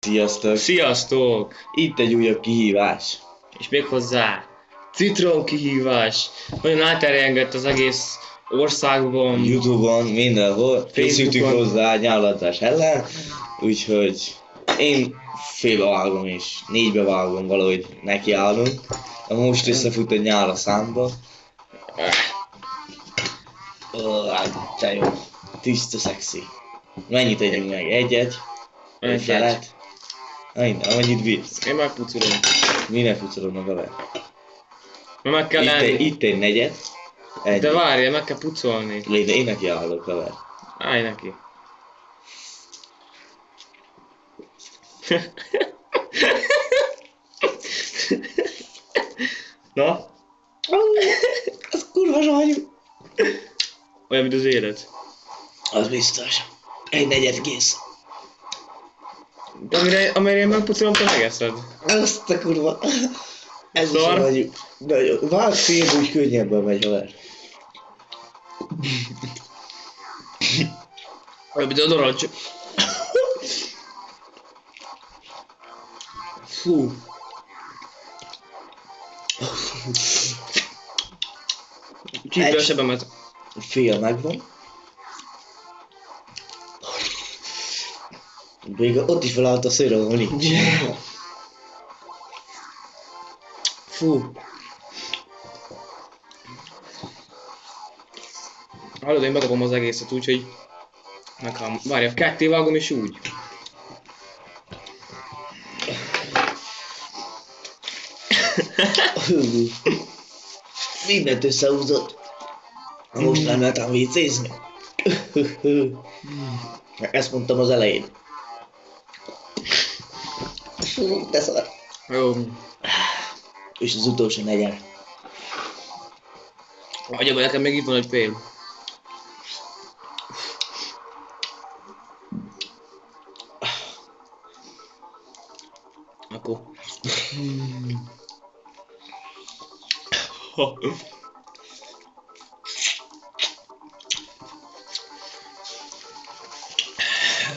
Sziasztok! Sziasztok! Itt egy újabb kihívás. És méghozzá citrom kihívás. Nagyon elterjengett az egész országban. Youtube-on, mindenhol. Készültünk hozzá nyálatás ellen. Úgyhogy én félbevágom és négybevágom, valahogy nekiállunk. Most összefut egy nyál a számba. De jó. Tiszta szexi. Mennyit tegyünk meg? Egyet? Egy felet? Amennyit bírsz. Én megpucolom. Minek pucolom a haver? Mert meg kell lenni. Itt egy negyed. De várjál, meg kell pucolni. Légy, én neki állok, haver. Állj neki. Na? Az kurva zsanyú. Olyan, mint az élet. Az biztos. Egy negyed kész. De amire én megpucolom, te megeszed. Azt a kurva. Ez is Szar. zsanyú. Nagyon. Vágd fél, úgy könnyebben megy, haver. Olyan, mint a narancs. Fú. Csípő a sebemet. Fél megvan. Még ott is felállt a szőr, ahol nincs. Fú. Hallod, én bedobom az egészet, úgyhogy... Várja, ketté vágom és úgy. Mindent összehúzott. Most nem lehetem vécézni. Ezt mondtam az elején. De szar. Jó. És az utolsó negyed. Hagyja, nekem még itt van egy fél. Akkor.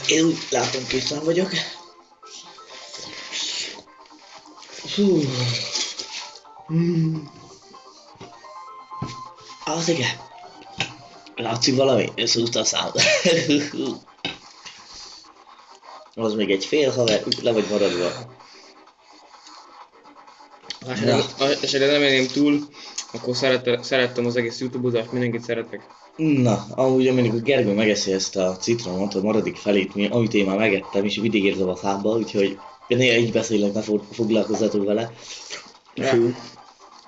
Én úgy látom, készen vagyok. Hú. Az igen. Látszik valami? Összehúzta a számot. Az még egy fél haver, le vagy maradva. Ha esetleg nem érném túl, akkor szerettem az egész YouTube-ozást, mindenkit szeretek. Na, amúgy amíg a Gergő megeszi ezt a citromot, a maradék felét, amit én már megettem, és mindig érzem a számba, úgyhogy néha így beszélek, ne foglalkozzatok vele. Fú.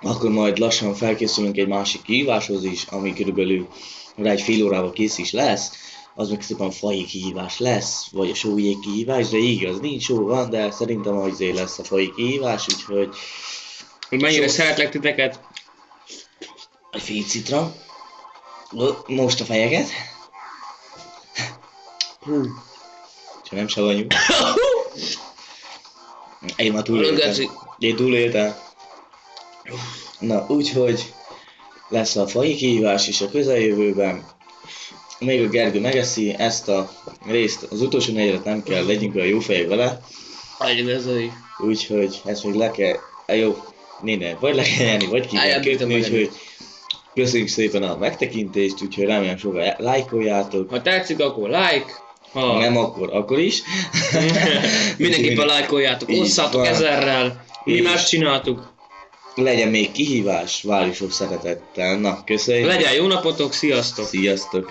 Akkor majd lassan felkészülünk egy másik kihíváshoz is, ami körülbelül rá egy fél órával kész is lesz. Az meg szépen faji kihívás lesz, vagy a sójék kihívás, de igaz, nincs só van, de szerintem azért lesz a faji kihívás, úgyhogy... Hogy mennyire szeretlek titeket? Egy fél citrom. Most a fejeket. Csak nem savanyú. Én már túléltem. Én túléltem. Na, úgyhogy lesz a faji kihívás is a közeljövőben. Még a Gergő megeszi ezt a részt, az utolsó negyedet nem kell, legyünk olyan jó fejek vele. Úgyhogy ezt még le kell, jó, vagy le kell nyerni, vagy ki kell kötni, úgyhogy köszönjük szépen a megtekintést, úgyhogy remélem sokan lájkoljátok. Ha tetszik, akkor like. Ha nem, akkor is. Mindenképpen lájkoljátok, osszátok 1000-rel. Mi más csináltuk. Legyen még kihívás, várjuk sok szeretettel. Na, köszönjük. Legyen jó napotok, sziasztok! Sziasztok!